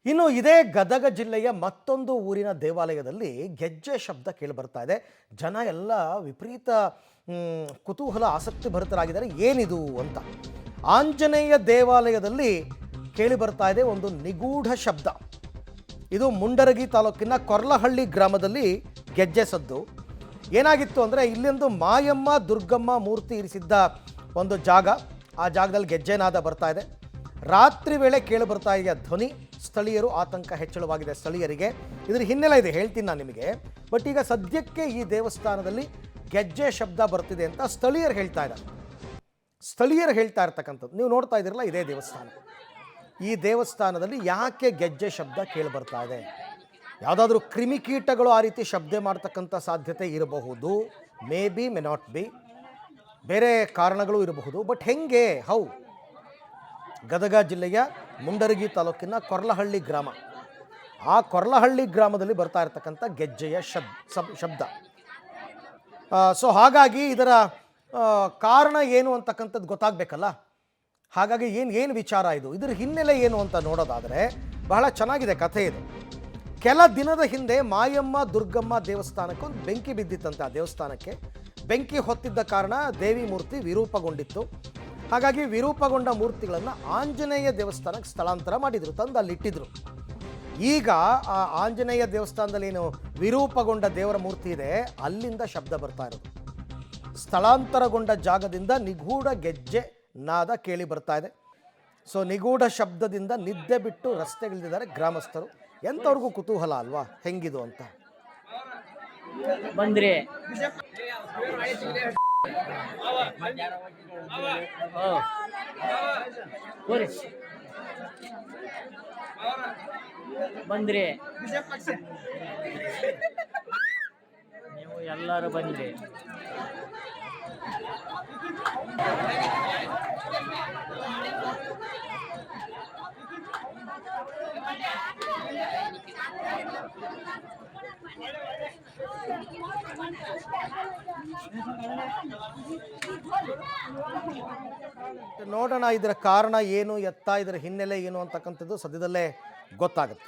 ಇನ್ನು ಇದೇ ಗದಗ ಜಿಲ್ಲೆಯ ಮತ್ತೊಂದು ಊರಿನ ದೇವಾಲಯದಲ್ಲಿ ಗೆಜ್ಜೆ ಶಬ್ದ ಕೇಳಿಬರ್ತಾ ಇದೆ. ಜನ ಎಲ್ಲ ವಿಪರೀತ ಕುತೂಹಲ ಆಸಕ್ತಿ ಭರಿತರಾಗಿದ್ದಾರೆ. ಏನಿದು ಅಂತ. ಆಂಜನೇಯ ದೇವಾಲಯದಲ್ಲಿ ಕೇಳಿಬರ್ತಾ ಇದೆ ಒಂದು ನಿಗೂಢ ಶಬ್ದ. ಇದು ಮುಂಡರಗಿ ತಾಲೂಕಿನ ಕೊರ್ಲಹಳ್ಳಿ ಗ್ರಾಮದಲ್ಲಿ ಗೆಜ್ಜೆ ಸದ್ದು. ಏನಾಗಿತ್ತು ಅಂದರೆ, ಇಲ್ಲೊಂದು ಮಾಯಮ್ಮ ದುರ್ಗಮ್ಮ ಮೂರ್ತಿ ಇರಿಸಿದ್ದ ಒಂದು ಜಾಗ. ಆ ಜಾಗದಲ್ಲಿ ಗೆಜ್ಜೆನಾದ ಬರ್ತಾ ಇದೆ. ರಾತ್ರಿ ವೇಳೆ ಕೇಳಿ ಬರ್ತಾ ಇದೆಯ ಧ್ವನಿ ಸ್ಥಳೀಯರು ಆತಂಕ ಹೆಚ್ಚಳವಾಗಿದೆ ಸ್ಥಳೀಯರಿಗೆ. ಇದರ ಹಿನ್ನೆಲೆ ಇದೆ, ಹೇಳ್ತೀನಿ ನಾನು ನಿಮಗೆ. ಬಟ್ ಈಗ ಸದ್ಯಕ್ಕೆ ಈ ದೇವಸ್ಥಾನದಲ್ಲಿ ಗೆಜ್ಜೆ ಶಬ್ದ ಬರ್ತಿದೆ ಅಂತ ಸ್ಥಳೀಯರು ಹೇಳ್ತಾ ಇದ್ದಾರೆ. ಸ್ಥಳೀಯರು ಹೇಳ್ತಾ ಇರ್ತಕ್ಕಂಥದ್ದು ನೀವು ನೋಡ್ತಾ ಇದ್ದೀರಲ್ಲ, ಇದೇ ದೇವಸ್ಥಾನ. ಈ ದೇವಸ್ಥಾನದಲ್ಲಿ ಯಾಕೆ ಗೆಜ್ಜೆ ಶಬ್ದ ಕೇಳಿ ಬರ್ತಾ ಇದೆ? ಯಾವುದಾದ್ರೂ ಕ್ರಿಮಿಕೀಟಗಳು ಆ ರೀತಿ ಶಬ್ದ ಮಾಡ್ತಕ್ಕಂಥ ಸಾಧ್ಯತೆ ಇರಬಹುದು. May be, may not be. ಬೇರೆ ಕಾರಣಗಳು ಇರಬಹುದು. ಬಟ್ ಹೆಂಗೆ, ಹೌ? ಗದಗ ಜಿಲ್ಲೆಯ ಮುಂಡರಗಿ ತಾಲೂಕಿನ ಕೊರ್ಲಹಳ್ಳಿ ಗ್ರಾಮ. ಆ ಕೊರ್ಲಹಳ್ಳಿ ಗ್ರಾಮದಲ್ಲಿ ಬರ್ತಾ ಇರತಕ್ಕಂಥ ಗೆಜ್ಜೆಯ ಶಬ್ದ. ಸೊ ಹಾಗಾಗಿ ಇದರ ಕಾರಣ ಏನು ಅಂತಕ್ಕಂಥದ್ದು ಗೊತ್ತಾಗಬೇಕಲ್ಲ. ಹಾಗಾಗಿ ಏನು ವಿಚಾರ ಇದು, ಇದರ ಹಿನ್ನೆಲೆ ಏನು ಅಂತ ನೋಡೋದಾದರೆ ಬಹಳ ಚೆನ್ನಾಗಿದೆ ಕಥೆ ಇದು. ಕೆಲ ದಿನದ ಹಿಂದೆ ಮಾಯಮ್ಮ ದುರ್ಗಮ್ಮ ದೇವಸ್ಥಾನಕ್ಕೆ ಒಂದು ಬೆಂಕಿ ಬಿದ್ದಿತ್ತಂತೆ. ಆ ದೇವಸ್ಥಾನಕ್ಕೆ ಬೆಂಕಿ ಹೊತ್ತಿದ್ದ ಕಾರಣ ದೇವಿ ಮೂರ್ತಿ ವಿರೂಪಗೊಂಡಿತ್ತು. ಹಾಗಾಗಿ ವಿರೂಪಗೊಂಡ ಮೂರ್ತಿಗಳನ್ನು ಆಂಜನೇಯ ದೇವಸ್ಥಾನಕ್ಕೆ ಸ್ಥಳಾಂತರ ಮಾಡಿದರು, ತಂದು ಅಲ್ಲಿ ಇಟ್ಟಿದ್ರು. ಈಗ ಆ ಆಂಜನೇಯ ದೇವಸ್ಥಾನದಲ್ಲಿ ಏನು ವಿರೂಪಗೊಂಡ ದೇವರ ಮೂರ್ತಿ ಇದೆ, ಅಲ್ಲಿಂದ ಶಬ್ದ ಬರ್ತಾ ಇರೋದು. ಸ್ಥಳಾಂತರಗೊಂಡ ಜಾಗದಿಂದ ನಿಗೂಢ ಗೆಜ್ಜೆ ನಾದ ಕೇಳಿ ಬರ್ತಾ ಇದೆ. ಸೊ ನಿಗೂಢ ಶಬ್ದದಿಂದ ನಿದ್ದೆ ಬಿಟ್ಟು ರಸ್ತೆಗಿಳಿದಿದ್ದಾರೆ ಗ್ರಾಮಸ್ಥರು. ಎಂಥವ್ರಿಗೂ ಕುತೂಹಲ ಅಲ್ವಾ ಹೆಂಗಿದು ಅಂತ. ಬಂದ್ರಿ ಬಂದ್ರಿ ನೀವು ಎಲ್ಲರೂ ಬಂದ್ರಿ. ನೋಡೋಣ ಇದರ ಕಾರಣ ಏನು, ಎತ್ತ, ಇದರ ಹಿನ್ನೆಲೆ ಏನು ಅಂತಕ್ಕಂಥದ್ದು ಸದ್ಯದಲ್ಲೇ ಗೊತ್ತಾಗುತ್ತೆ.